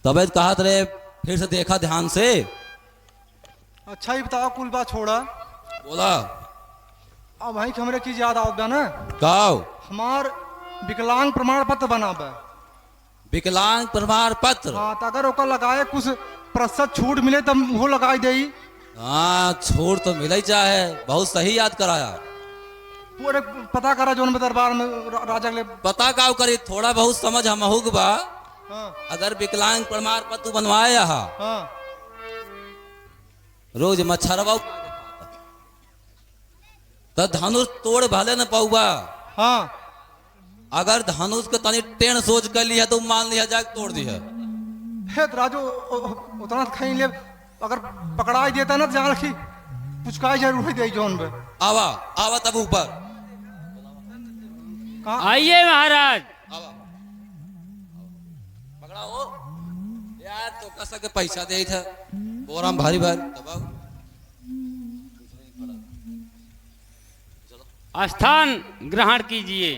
तबे कहा रे फिर से देखा ध्यान से। अच्छा ही बताओ, कुल बात छोड़ा। बोला अब भाई हमरे की याद आओ ना, गाओ। हमार विकलांग प्रमाण पत्र बनाबे। विकलांग प्रमाण पत्र। हाँ, तो अगर ओकर लगाए कुछ प्रतिशत छूट मिले तब वो लगाई दे। हाँ छूट तो मिल ही चाहे, बहुत सही याद कराया। पूरे पता करा जो दरबार में राजा के लिए। पता का करी, थोड़ा बहुत समझ हम बा। हाँ अगर विकलांग प्रमाण पत्र बनवाए यहाँ हाँ रोज मच्छरवा तो धनुष तोड़ भले न पाऊबा। हाँ, अगर धनुष के तनी टेन सोच कर लिया तो मान लिया जाए तोड़ दिया। हे तो राजू उतना खाई ले, अगर पकड़ा देता ना तो जान रखी पुचकाई जरूर दे जोन पे। आवा आवा तब ऊपर आइए महाराज। आवा पकड़ाओ यार, तो कसा के पैसा दे था बोराम भारी भारी दबाओ। स्थान ग्रहण कीजिए।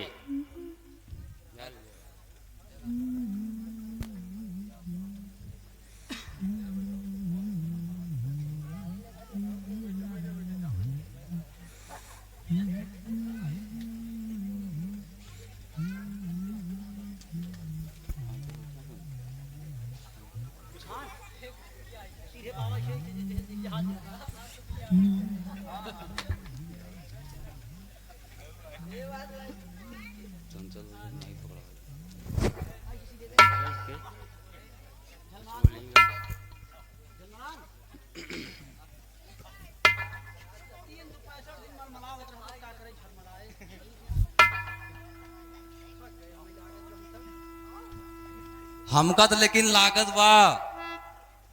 हमका तो लेकिन लागत बा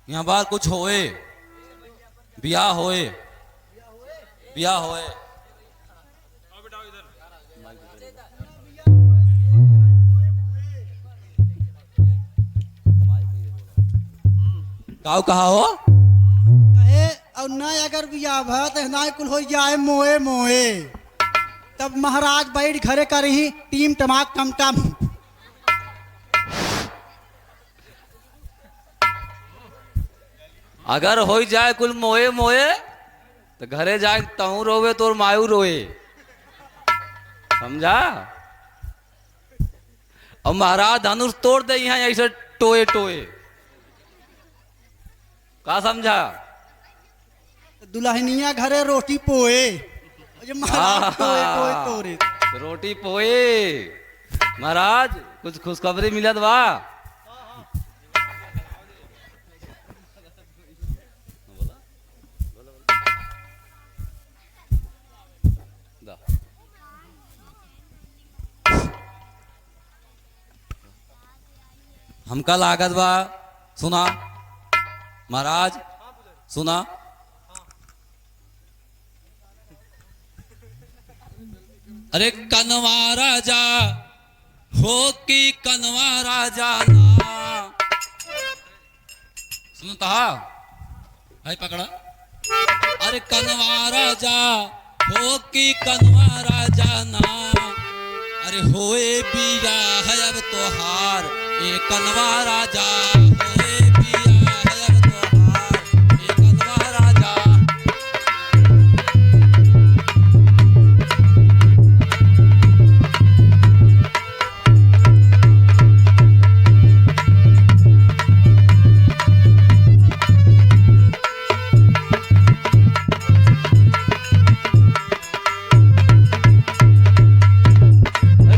यहाँ बार कुछ होए, ब्याह होए, ब्याह होए। काऊ कहा हो कहे और ना अगर बियाह भा तो ना कुल हो जाए मोए मोए। तब महाराज बैठ घरे कर ही टीम टमाक टम टम। अगर हो जाए कुल मोए मोए तो घरे जाए तहू रोवे तो मायू रोए, समझा। और महाराज धनुष तोड़ दे यहाँ ऐसे टोए टोए, का समझा। दुल्हनिया घरे रोटी पोए, ये महाराज टोए टोए टोरे। रोटी पोए। महाराज कुछ खुशखबरी मिलत बा। हमका लागत बा, सुना महाराज सुना। अरे कनवा राजा हो कि कनवा राजा ना, सुनता है पकड़ा। अरे कनवा राजा हो कि कनवा राजा ना, अरे होए बिया है अब तोहार ए कनवा राजा, होए बिया है अब तोहार ए कनवा राजा।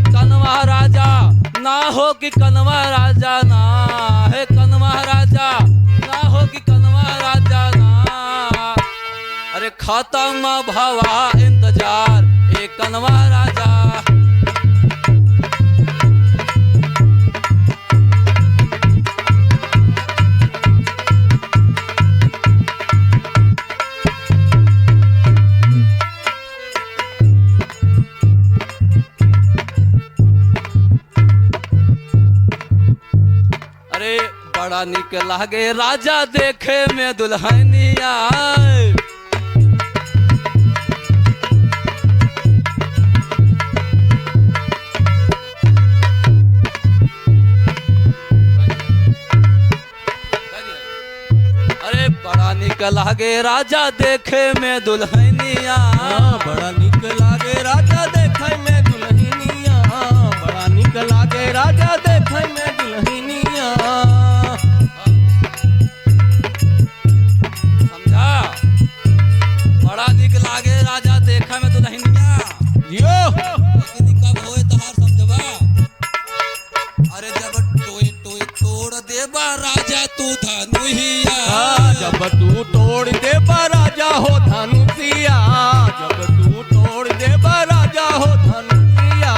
कनवा राजा ना हो कि कनवा राजा ना, है कनवा राजा ना हो कि कनवा राजा ना। अरे खत्म भवा इंतजार ए कनवा राजा। अरे बड़ा निक लागे राजा देखे में दुल्हनिया, लागे राजा देखे में दुल्हनिया। बड़ा निक लागे राजा देखे में दुल्हनिया, बड़ा निक लागे राजा देखे में दुल्हनिया। समझा? बड़ा निक लागे राजा देखे में दुल्हनिया। जियो लेकिन कब होए तहार समझबा? अरे जब टोई टोई तोड़ देबा राजा तू धनुहिया। जब तू तोड़ दे राजा हो धनुषिया, जब तू तोड़ दे राजा हो धनुषिया।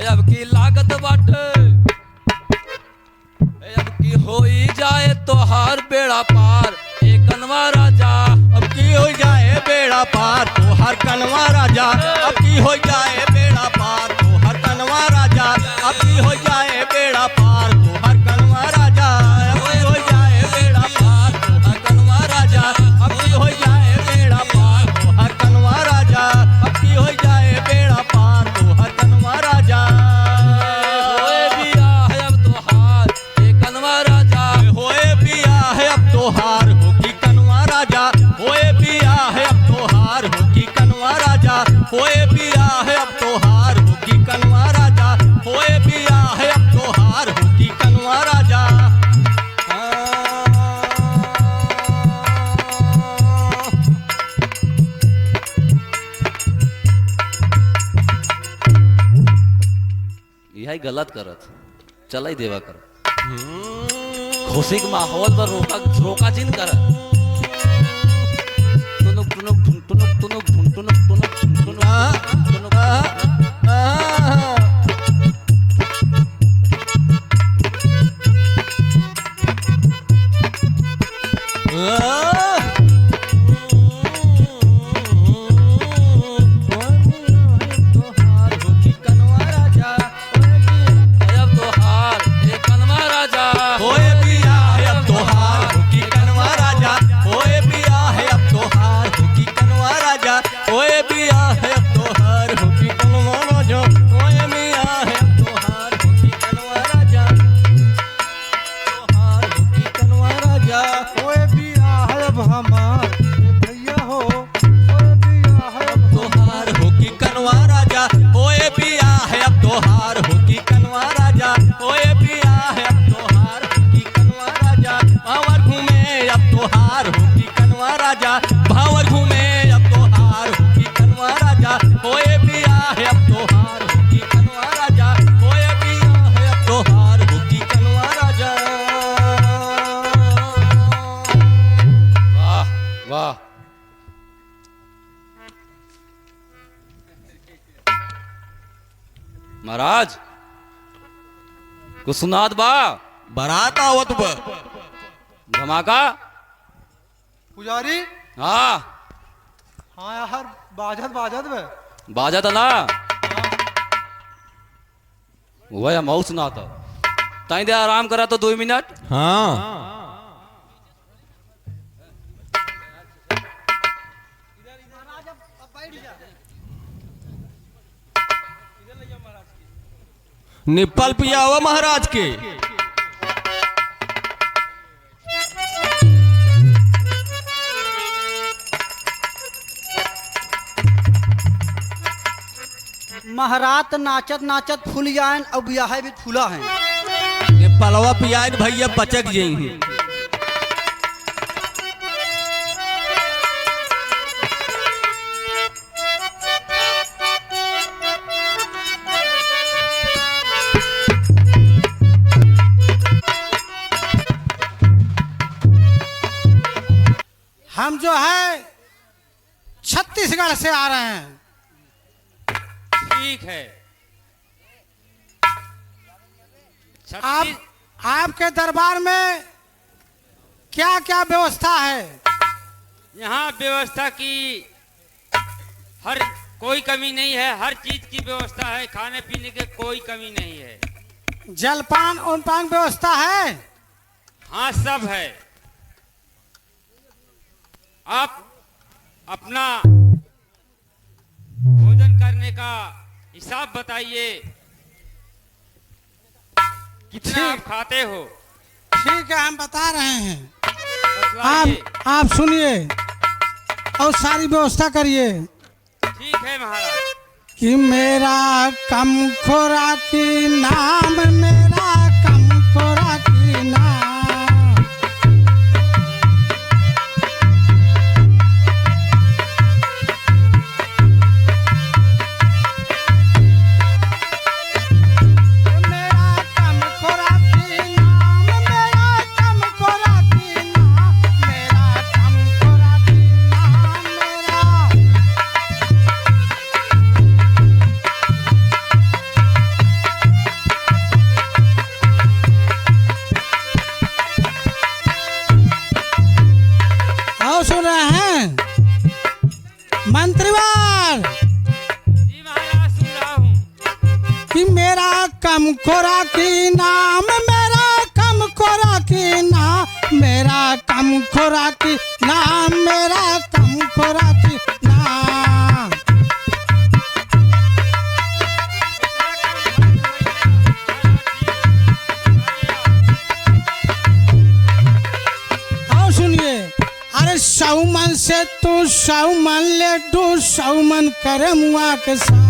अब की लागत बाटे, अब की होई जाए तोहार बेड़ा पार ए कनवा राजा। अब की हो जाए बेड़ा पार तो हर कनवा राजा, अब की हो जाए बेड़ा पार तो हर कनवा राजा, अब की हो जाए बेड़ा पार तो हर कनवा राजा, अब की हो जाए बेड़ा पार तो हर कनवा राजा, अब की हो जाए बेड़ा पार तो हर कनवा राजा, अब की हो जाए बेड़ा पार तो हर कनवा राजा। होए बिया है अब तोहार ए कनवा राजा। होए बिया है अब तोहार होगी कनवा राजा, होए बिया है अब तोहार होगी कनवा राजा, होए बिया है अब तोहार होगी कनवा राजा, होए बिया है अब तोहार होगी कनवा राजा। यही गलत करत चल ही देवा कर। खुशी के माहौल पर रोका चिन कर। टुनुक टुनुक टुनुक टुनुक टुनुक टुनुक टुनुक टुनुक अब तोहार ए कनवा राजा। होए बिया है अब तोहार होगी कनवा राजा, होए बिया है अब तोहार होगी कनवा राजा, होए बिया है अब तोहार होगी कनवा राजा, होए बिया है अब तोहार होगी कनवा राजा, तोहार होगी कनवा राजा। ओए बिया है अब हमार ए भैया हो, ओए बिया है अब तोहार होगी कनवा राजा, होए बिया है अब तोहार होगी कनवा राजा, होए बिया है अब तोहार होगी कनवा राजा। भावर घूमे अब तोहार होगी कनवा राजा, भावर घूमे अब तोहार होगी कनवा राजा, होए बिया है अब तोहार होगी कनवा राजा, होए बिया है अब तोहार होगी कनवा राजा। वाह वाह। महाराज कुछ सुनात बा? बारात आवत बा। धमाका। पुजारी। हाँ हाँ यार बाजत बाजत बे। बाजा था ना वह हम सुनाता ताई दे आराम करा तो 2 मिनट। हाँ निप्पल पियावा महाराज के। महारात नाचत नाचत फूल जाए और ब्याह भी फूला है। निप्पलवा पियाज भैया पचक जाई। हम जो है छत्तीसगढ़ से आ रहे हैं। ठीक है। आप आपके दरबार में क्या क्या व्यवस्था है? यहाँ व्यवस्था की हर कोई कमी नहीं है, हर चीज की व्यवस्था है, खाने पीने के कोई कमी नहीं है। जलपान उनपान व्यवस्था है? हाँ सब है। आप अपना भोजन करने का हिसाब बताइए, कितना आप खाते हो? ठीक है, हम बता रहे हैं। बतलाइए। आप सुनिए और सारी व्यवस्था करिए ठीक है महाराज। कि मेरा कम खोराकी नाम, मेरा कम खोराकी नाम। मेरा कम खोराकी नाम, मेरा कम खोराकी नाम, मेरा कम खोराकी नाम, मेरा। और सुन रहे हैं मंत्रीवार जी महाराज, सुन रहा हूँ। कि मेरा कम खोराकी नाम, मेरा कम खोराकी नाम, मेरा कम खोराकी नाम, मेरा कम खोराकी नाम। और सुनिए, अरे सौमन से तू सौमन ले डू, सौमन करे मुआ के साथ।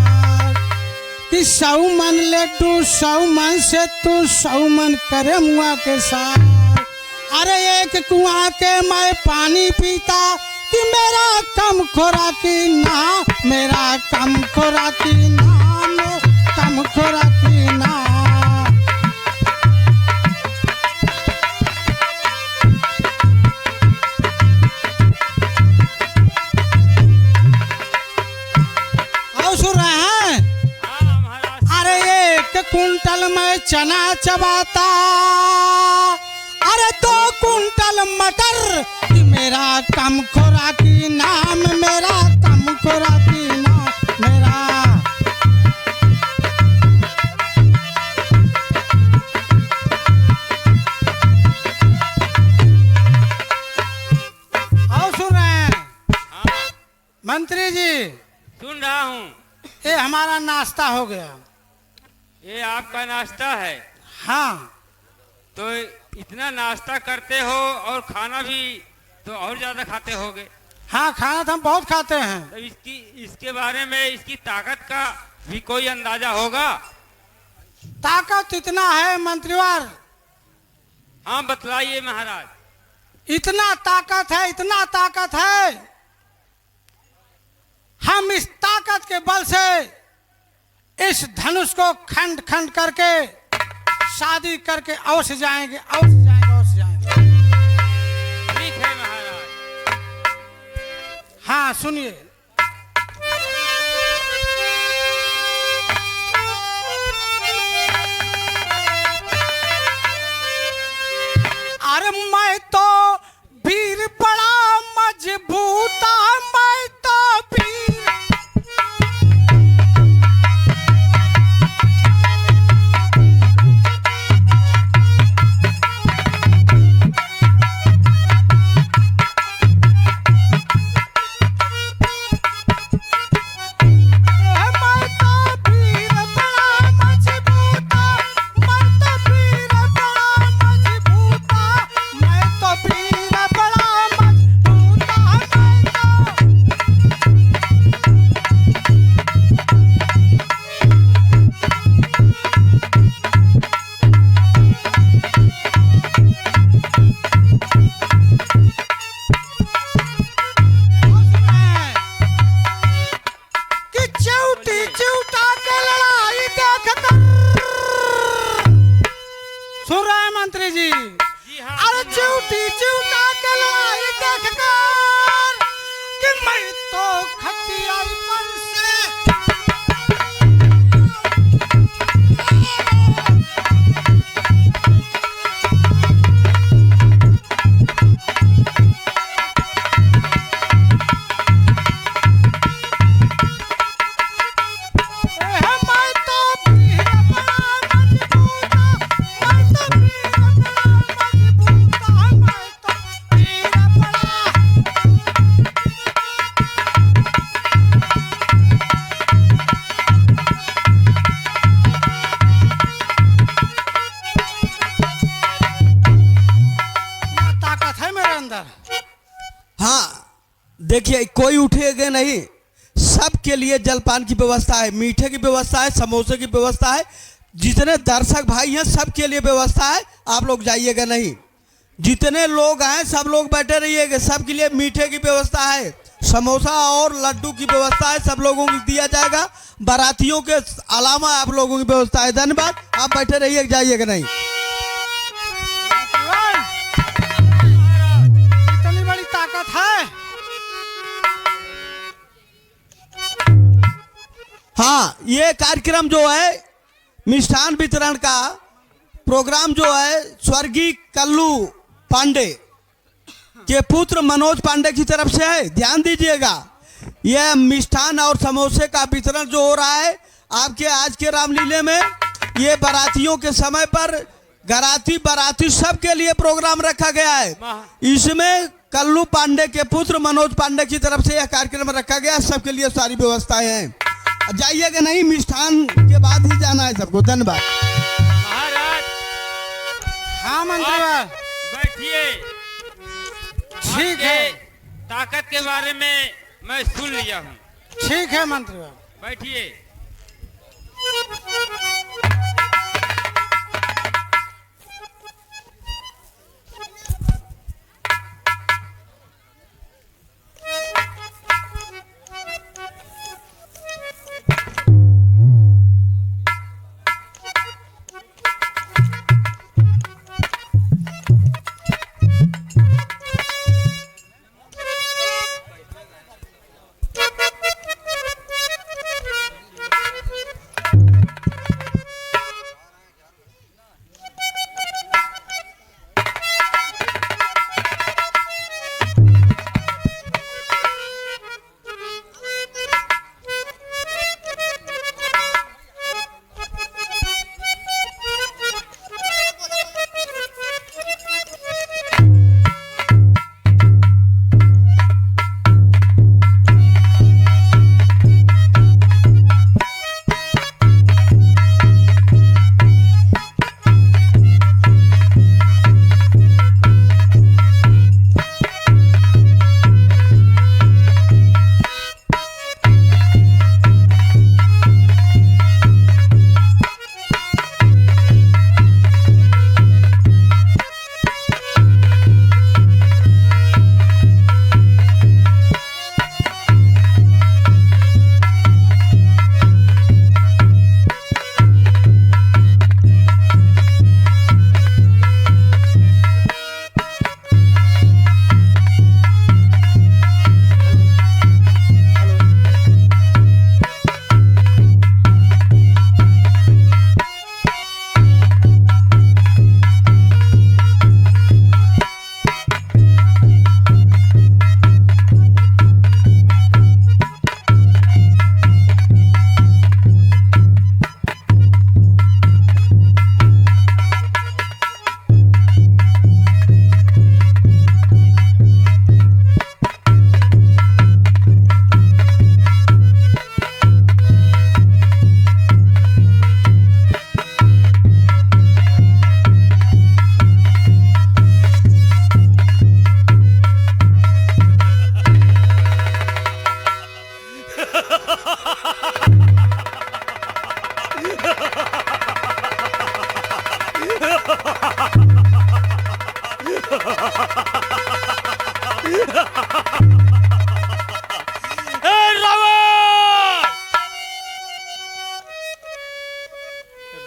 कि सौमन ले डू, सौमन से तू सौमन करे मुआ के साथ। अरे एक कुआं के मैं पानी पीता, कि मेरा कम खोराकी ना, मेरा कम खोराकी ना, मेरा कम खोराकी ना। और सुन रहे हैं, हाँ महाराज। अरे एक कुंटल में चना चबाता, अरे 2 कुंटल मटर, कि मेरा कम खोराकी नाम, मेरा कम खोराकी नाम, मेरा। और सुन रहे हैं हाँ, मंत्री जी, सुन रहा हूँ। ये हमारा नाश्ता हो गया। ये आपका नाश्ता है? हाँ, तो इतना नाश्ता करते हो और खाना भी तो और ज्यादा खाते होगे। हाँ, खाना तो हम बहुत खाते हैं। तो इसके बारे में, इसकी ताकत का भी कोई अंदाजा होगा? ताकत इतना है मंत्रीवार, हाँ बतलाइए महाराज। इतना ताकत है, इतना ताकत है। हम इस ताकत के बल से इस धनुष को खंड खंड करके शादी करके अवश्य जाएंगे, अवश्य जाएंगे, अवश्य जाएंगे। ठीक है महाराज। हाँ सुनिए, अरे मैं तो वीर बड़ा मजबूता, मैं तो वीर। सुन रहे हैं मंत्री जी? जी हाँ, अरे चिवटी चिवटा के लड़ाई देख कर कि मैं तो खतियाईपन से देखिए कोई उठेगा नहीं, सबके लिए जलपान की व्यवस्था है, मीठे की व्यवस्था है, समोसे की व्यवस्था है। जितने दर्शक भाई हैं सबके लिए व्यवस्था है, आप लोग जाइएगा नहीं। जितने लोग हैं सब लोग बैठे रहिएगा, सबके लिए मीठे की व्यवस्था है, समोसा और लड्डू की व्यवस्था है, सब लोगों को दिया जाएगा। बारातियों के अलावा आप लोगों की व्यवस्था है। धन्यवाद, आप बैठे रहिएगा, जाइएगा नहीं। इतनी बड़ी ताकत है। हाँ, ये कार्यक्रम जो है मिष्ठान वितरण का प्रोग्राम जो है स्वर्गीय कल्लू पांडे के पुत्र मनोज पांडे की तरफ से है। ध्यान दीजिएगा, यह मिष्ठान और समोसे का वितरण जो हो रहा है आपके आज के रामलीले में, ये बारातियों के समय पर घराती बाराती सबके लिए प्रोग्राम रखा गया है। इसमें कल्लू पांडे के पुत्र मनोज पांडे की तरफ से यह कार्यक्रम रखा गया, सबके लिए सारी व्यवस्थाएं हैं। जाइएगा नहीं, मिष्ठान के बाद ही जाना है सबको। धन्यवाद। महाराज हाँ मंत्री, बैठिए। ठीक है, ताकत के बारे में मैं सुन लिया हूँ। ठीक है मंत्री। बैठिए।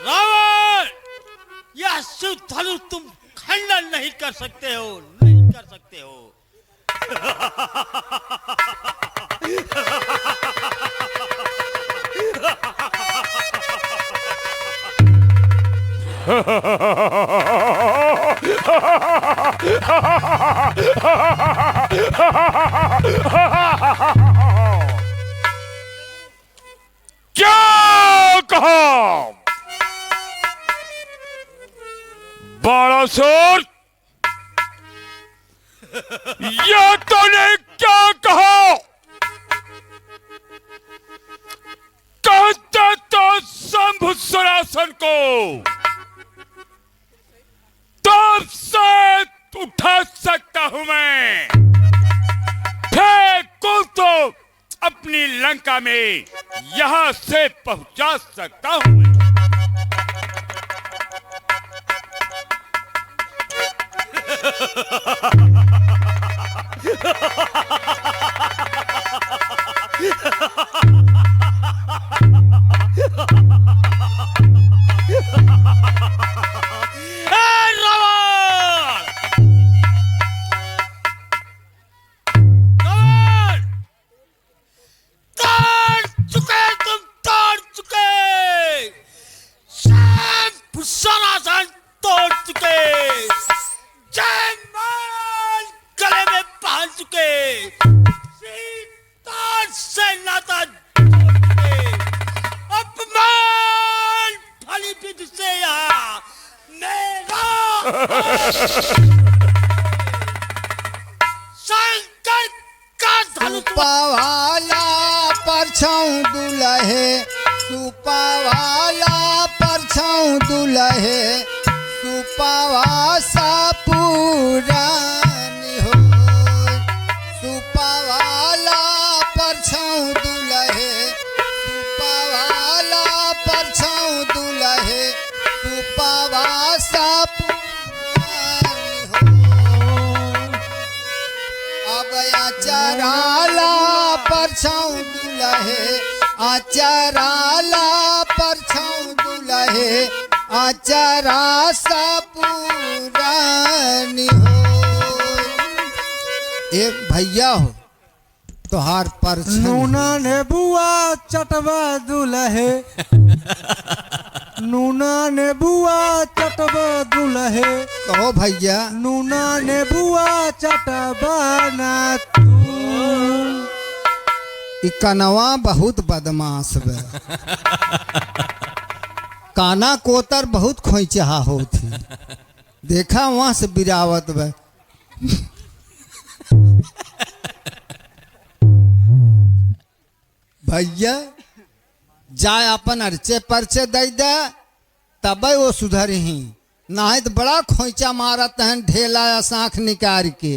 रावण, यह शिव धनुष तुम खंडन नहीं कर सकते हो, नहीं कर सकते हो। क्या कहा बालासुर? यह तूने क्या कहा? कहते तो शंभु सरासन को तब से उठा सकता हूं मैं, फिर अपनी लंका में यहां से पहुंचा सकता हूं। सुपावाला परछाऊं दुलहे, सुपावाला परछाऊं दुलहे, सुपावासा पुरानी हो। सुपावाला परछाऊं दुलहे, सुपावाला परछाऊं दुलहे, सुपावासा आचराला परछाऊं दुलहे, आचराला परछाऊं दुलहे, आचरा सा पुरानी हो। एक भैया हो तोहार परछाऊं नूना ने बुआ चटवा दुलहे, नूना ने बुआ चटवा दुलहे, कहो भैया नूना ने बुआ चटवा ना तू। ई कनवा बहुत बदमाश बे। काना कोतर बहुत खोइचहा होती, देखा वहां से बिरावत बे। भैया जाए अपन अर्चे परचे दे दे तबे वो सुधर ही, नहीं तो बड़ा खोइचा मारत हैं ढेला या साँख निकाल के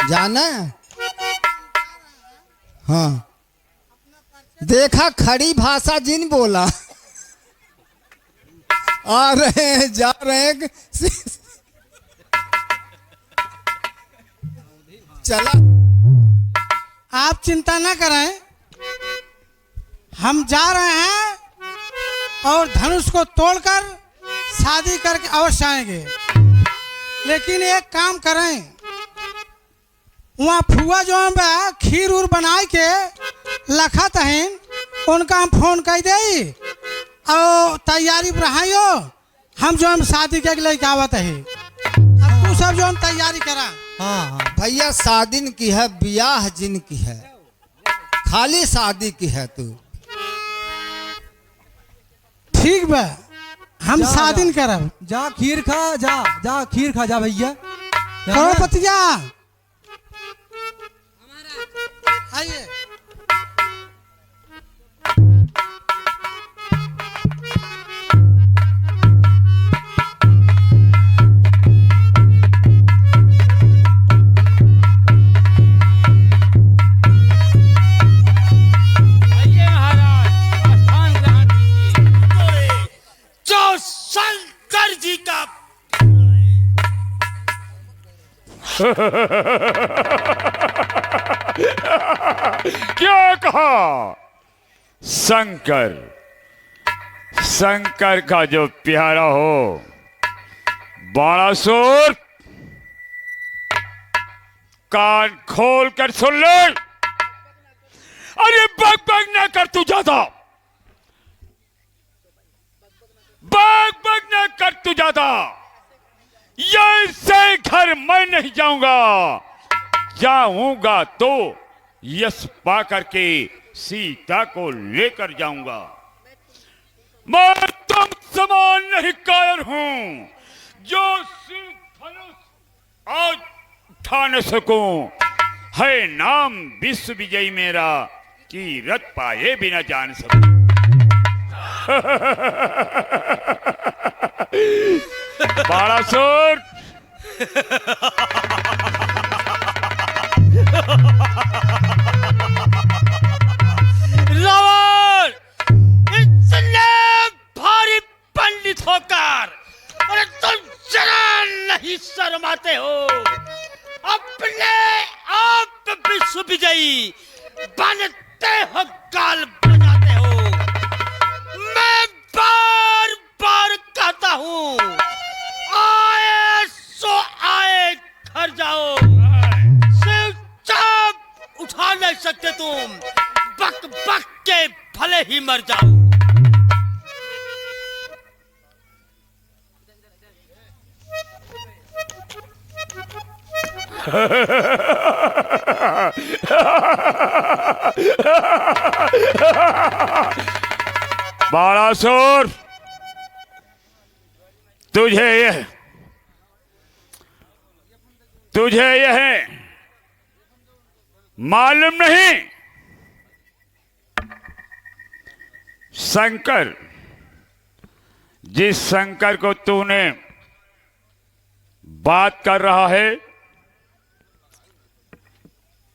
जाना। हाँ देखा खड़ी भाषा जिन बोला आ रहे हैं जा रहे हैं चला। आप चिंता ना करें, हम जा रहे हैं और धनुष को तोड़कर शादी करके अवश्य आएंगे। लेकिन एक काम करें, वहाँ फुआ जो है खीर उर बनाए के लखत हैं, उनका हम फोन कर दे और तैयारी बढ़ाइयो। हम जो हम शादी के लेके आवत है, अब तू सब जो हम तैयारी करा। हाँ भैया शादी की है, ब्याह जिन की है, खाली शादी की है तू। ठीक बा, हम शादी करब। जा खीर खा, जा जा खीर खा जा भैया। करो पतिया आइए। आइए महाराज, स्थान ग्रहण कीजिए। जो शंकर जी का क्या कहा? शंकर, शंकर का जो प्यारा हो बाणासुर, कान खोल कर सुन ले। अरे बग बग न कर तू ज्यादा, बग बग न कर तू ज्यादा। ऐसे घर मैं नहीं जाऊंगा, जाऊंगा तो यश पा करके सीता को लेकर जाऊंगा। मैं तुम समान नहीं कायर हूं जो सिर्फ धनुष आज उठा न सकूं। है नाम विश्व विजयी मेरा कि रथ पाए बिना जान सकूं। बाणासुर बालासुर, तुझे यह मालूम नहीं, शंकर, जिस शंकर को तूने बात कर रहा है,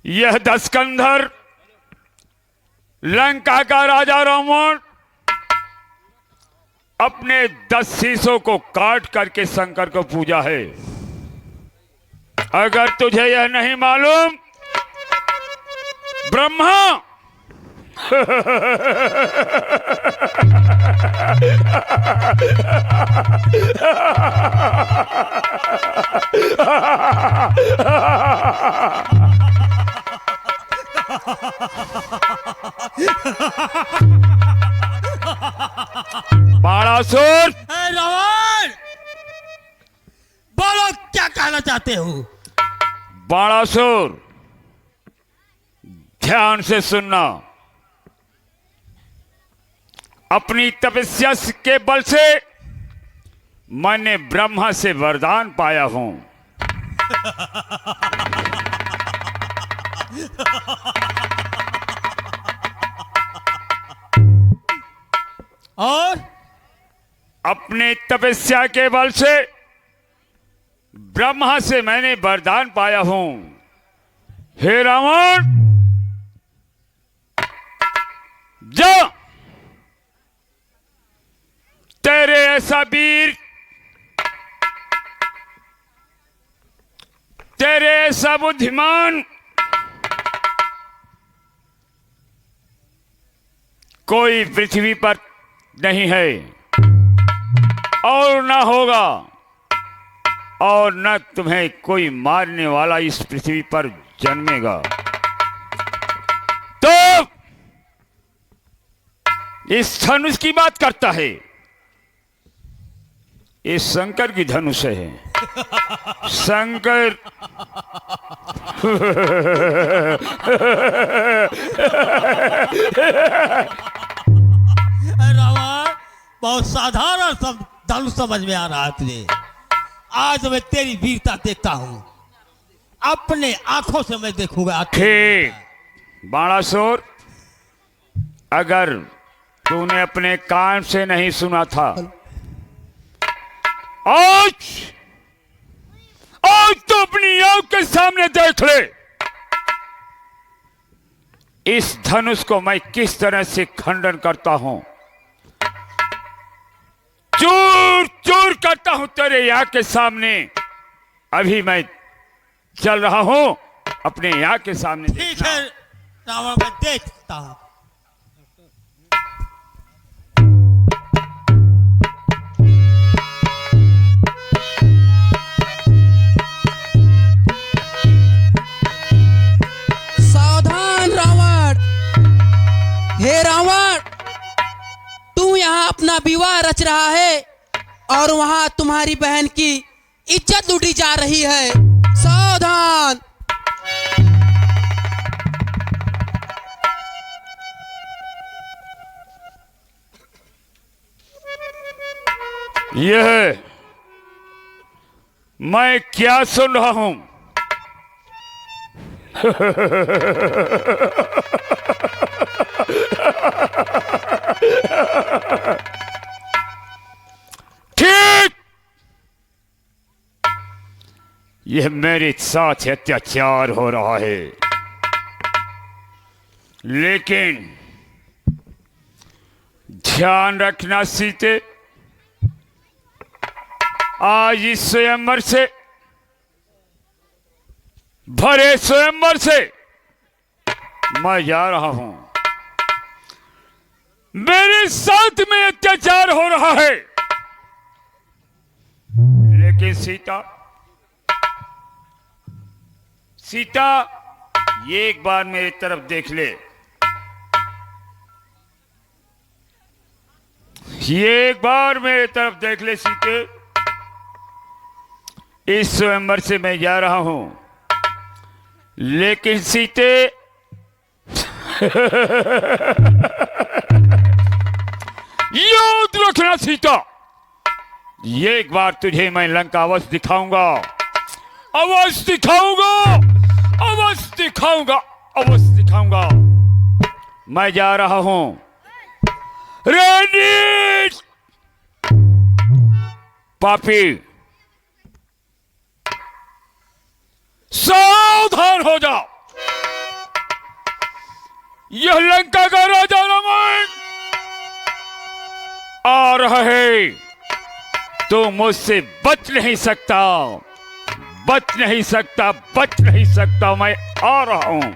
यह दशकंधर लंका का राजा रावण अपने 10 शीशों को काट करके शंकर को पूजा है। अगर तुझे यह नहीं मालूम, ब्रह्मा बाणासुर, रावण, बोलो क्या कहना चाहते हो? बाणासुर, ध्यान से सुनना। अपनी तपस्या के बल से मैंने ब्रह्मा से वरदान पाया हूं। और अपने तपस्या के बल से ब्रह्मा से मैंने वरदान पाया हूं। हे रावण, जा, तेरे ऐसा वीर, तेरे ऐसा बुद्धिमान कोई पृथ्वी पर नहीं है और ना होगा, और न तुम्हें कोई मारने वाला इस पृथ्वी पर जन्मेगा। तो इस धनुष की बात करता है, ये शंकर की धनुष है। शंकर रावण, बहुत साधारण सब धनुष समझ में आ रहा है तुझे। आज मैं तेरी वीरता देखता हूं, अपने आंखों से मैं देखूंगा। ठीक बाणासुर, अगर तूने अपने कान से नहीं सुना था, आज तो अपनी आंख के सामने देख ले, इस धनुष को मैं किस तरह से खंडन करता हूं, चूर चूर करता हूं तेरे आंख के सामने। अभी मैं चल रहा हूं, अपने आंख के सामने। ठीक है रावण, मैं देखता हूं। सावधान रावण, हे रावण, तू यहाँ अपना विवाह रच रहा है और वहां तुम्हारी बहन की इज्जत लूटी जा रही है। सावधान। यह मैं क्या सुन रहा हूं? ठीक, यह मेरे साथ अत्याचार हो रहा है, लेकिन ध्यान रखना सीते, आज इस स्वयंवर से, भरे स्वयंवर से मैं जा रहा हूं। मेरे साथ में अत्याचार हो रहा है, लेकिन सीता, ये एक बार मेरी तरफ देख ले, ये एक बार मेरी तरफ देख ले सीते। इस स्वयंवर से मैं जा रहा हूं, लेकिन सीते याद रखना सीता, एक बार तुझे मैं लंका अवश्य दिखाऊंगा, अवश्य दिखाऊंगा, अवश्य दिखाऊंगा, अवश्य दिखाऊंगा। मैं जा रहा हूं। रानी पापी, सावधान हो जाओ। यह लंका का राजा रावण आ रहा है, तो मुझसे बच नहीं सकता, बच नहीं सकता, बच नहीं सकता। मैं आ रहा हूं।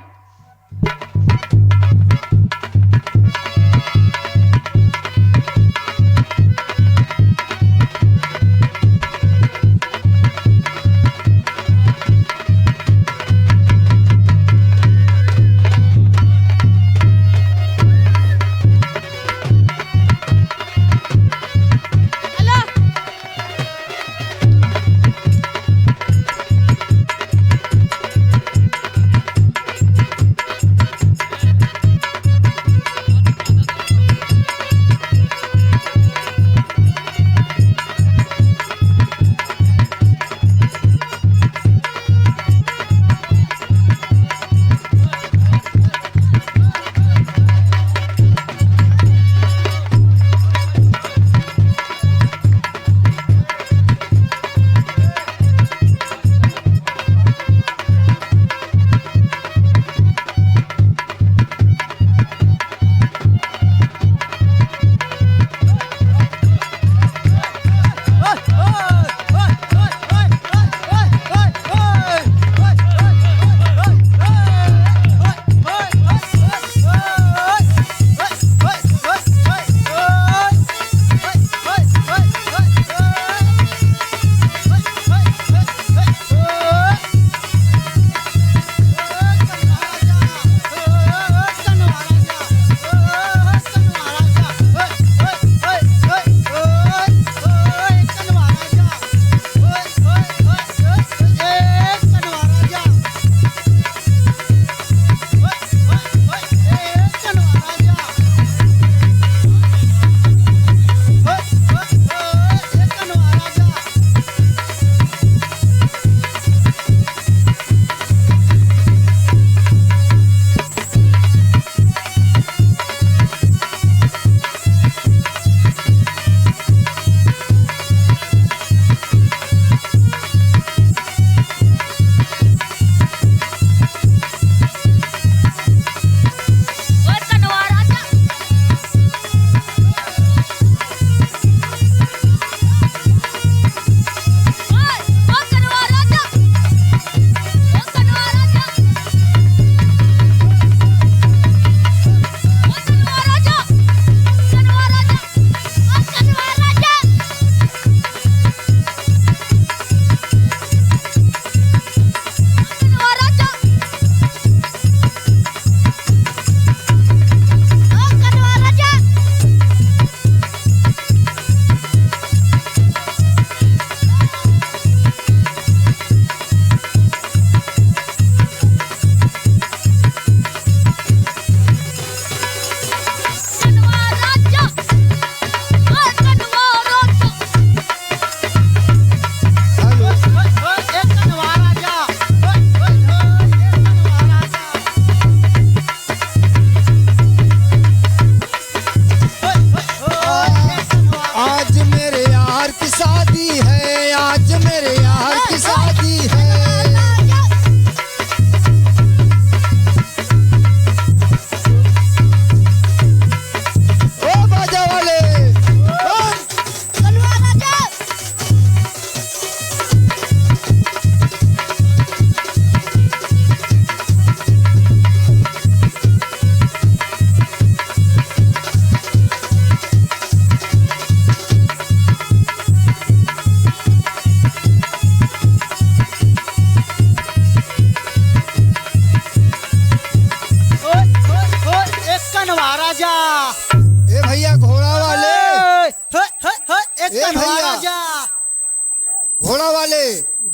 घोड़ा वाले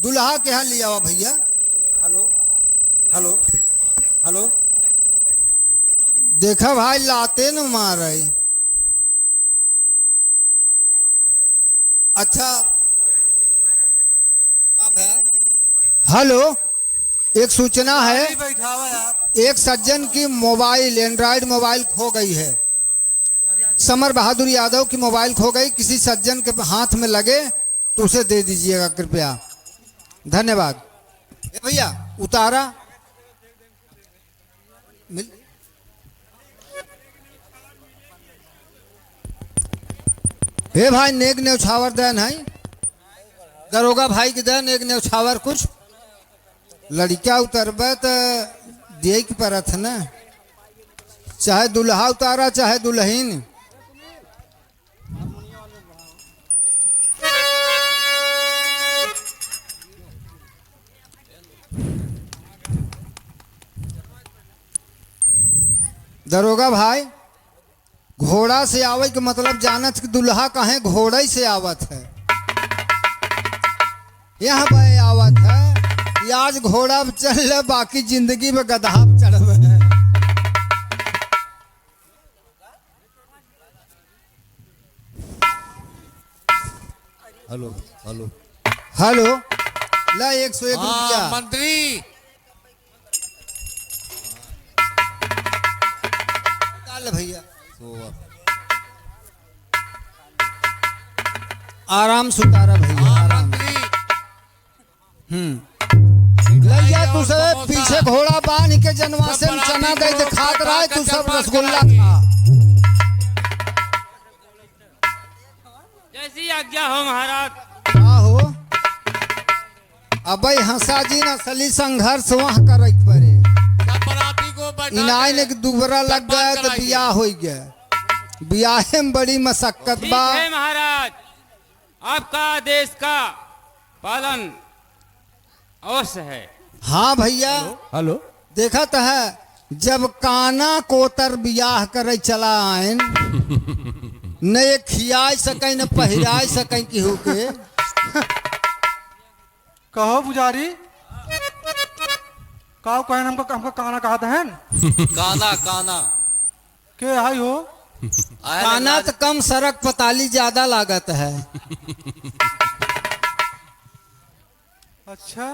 दुल्हा के यहाँ लिया हुआ भैया। हेलो हेलो हेलो, देखा भाई लाते न मार रहे। अच्छा हेलो, एक सूचना है, एक सज्जन की मोबाइल एंड्रॉयड मोबाइल खो गई है। समर बहादुर यादव की मोबाइल खो गई, किसी सज्जन के हाथ में लगे तो उसे दे दीजिएगा कृपया, धन्यवाद। भैया उतारा हे भाई, नेक न्यौछावर देन है, दरोगा भाई के देन एक न्यौछावर कुछ लड़का उतरबे तो दे की परत है ना, चाहे दुल्हा उतारा चाहे दुल्हीन। दरोगा भाई, घोड़ा से आवे के मतलब जानत कि दुल्हा कहे घोड़े से आवत है, यहाँ पे आवत है, आज घोड़ा पे चल ले, बाकी जिंदगी में गधा पे चढ़वे है। हेलो हेलो हेलो, ला 101 रुपया। मंत्री डाल भैया, आराम से उतारा भैया, आराम। लैया तू सब पीछे घोड़ा बांध के जनवा से चना दे खात रहा है, तू सब रसगुल्ला खा। जैसी आज्ञा हो महाराज। क्या हो अबे हंसा जी न असली संघर्ष वहाँ करे पड़े, इनाय ने दुबरा लग गया तो बियाह हो गया, बियाहे में बड़ी मशक्कत ठीक बा। है महाराज, आपका आदेश का पालन अवश्य है। हाँ भैया, हेलो, देखा तो है, जब काना कोतर बियाह करे चला आयन, न ये खिया सके न पहिरा सके केहू के। कहो पुजारी, कहो कहन हमको काना कहा था काना काना के आई हो। काना तो कम सड़क पताली ज्यादा लागत है। अच्छा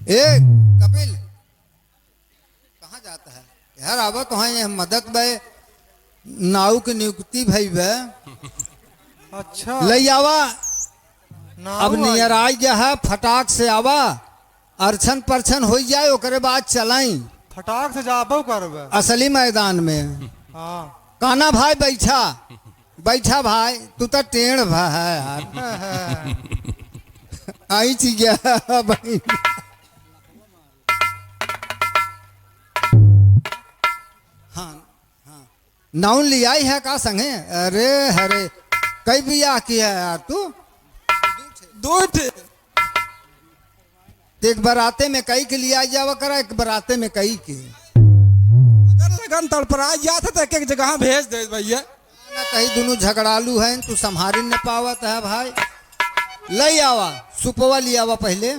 ए कपिल कहाँ जाता है यार, आवा तो है मदद बे, नाव की नियुक्ति भई बे। अच्छा ले आवा, अब नियर आ गया है, फटाक से आवा, अर्छन परछन हो जाए, ओकरे बाद चलाई फटाक से जाबो करबे असली मैदान में। हाँ काना भाई बैठा बैठा भाई, तू तो टेढ़ भा है यार। आई थी क्या भाई, हाँ हाँ, नाउन ले आई है का संगे? अरे हरे कई बियाह किया है यार तू? दो थे। एक बराते में कई के लिए आ जावा करा, एक बराते में कई के। अगर लगन तड़पड़ा जाता तो एक जगह भेज दे भैया। कहीं दोनों झगड़ालू हैं, तू संभारी न पावत है भाई। ले आवा, सुपवा ले आवा पहले।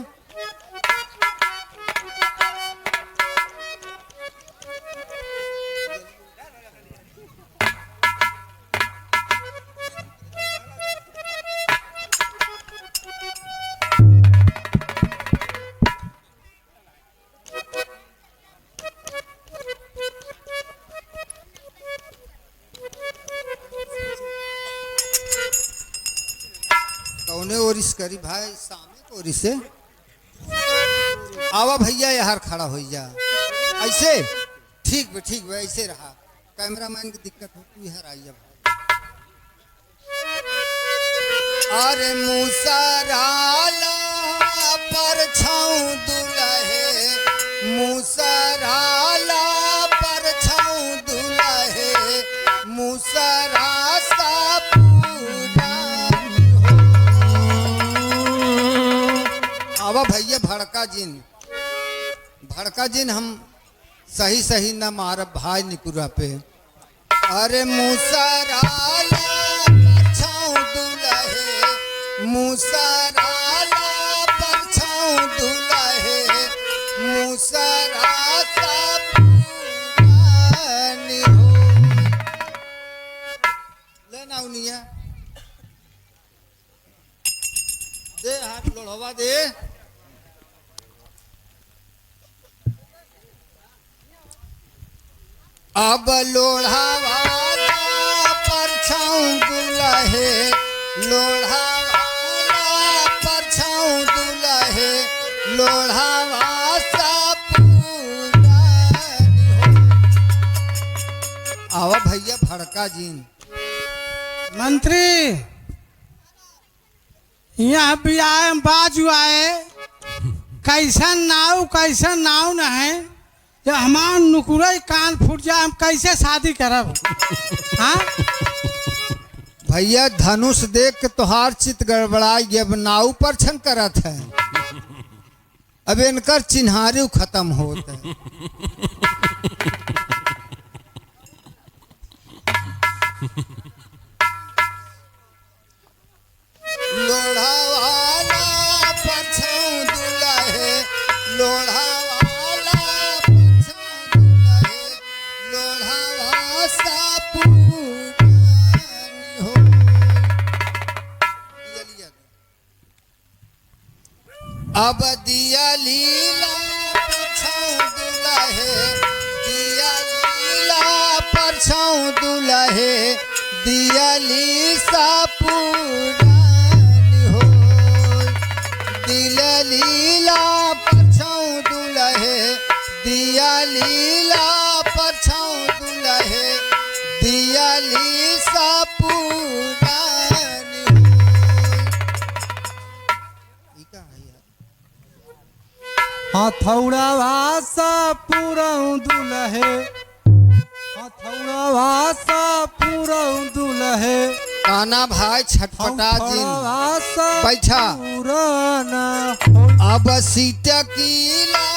कौने ओरिस करी भाई, सामने को ओरिस से आवा भैया, यार खड़ा हो जा ऐसे। ठीक बे ठीक बे, ऐसे रहा, कैमरामैन की दिक्कत होती है। आइए भाई। अरे मुसराला पर छाऊ दुलहे, मुसराला पर छाऊ दुलहे, मुसरा सा पूरा। आवा भैया भड़का जिन, भड़का जिन हम सही सही न मारब भाई निकुरा पे। अरे मुसराला परछाऊ दुलहे, मुसराला परछाऊ दुलहे, उनिया दे हाथ लोढ़वा दे। अब लोढ़ा वाला परछाऊं दुल्हे, लोढ़ा वाला परछाऊं दुल्हे, लोढ़ा वासा आवा भैया भड़का जीन। मंत्री यहाँ बियाह बाजू आए कैसन नाव न है जब हमार नुकुरे कान फूट जाए हम कैसे शादी करब। हाँ भैया धनुष देख के तोहार चित गड़बड़ाई अब नाव पर छन करत है। अब इनकर चिन्हारी खत्म होत है। लोढ़ा वाला परछाऊं दुल्हे, लोढ़ा वाला परछाऊं दुल्हे, लोढ़ा वासा पूरानी हो। अब दिया लीला परछाऊं दुल्हे, दिया लीला परछाऊं दुल्हे, दिया लीसा पुरानी हो। दिल लीला परछाऊं दुल्हे, दिया लीला परछाऊं दुल्हे, दिया लीसा पुरानी हो। हथौड़ा वासा पूरऊ दुल्हे, हथौड़ा वासा पूरऊ दुल्हे, काना भाई छटपटा जिन बैठा। पुराना अब सीट कीला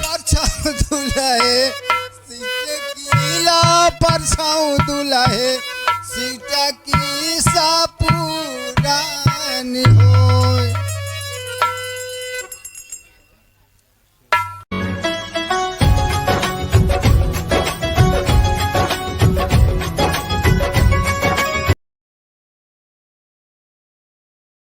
परछाऊं दुल्हे, सीट कीला परछाऊं दुल्हे,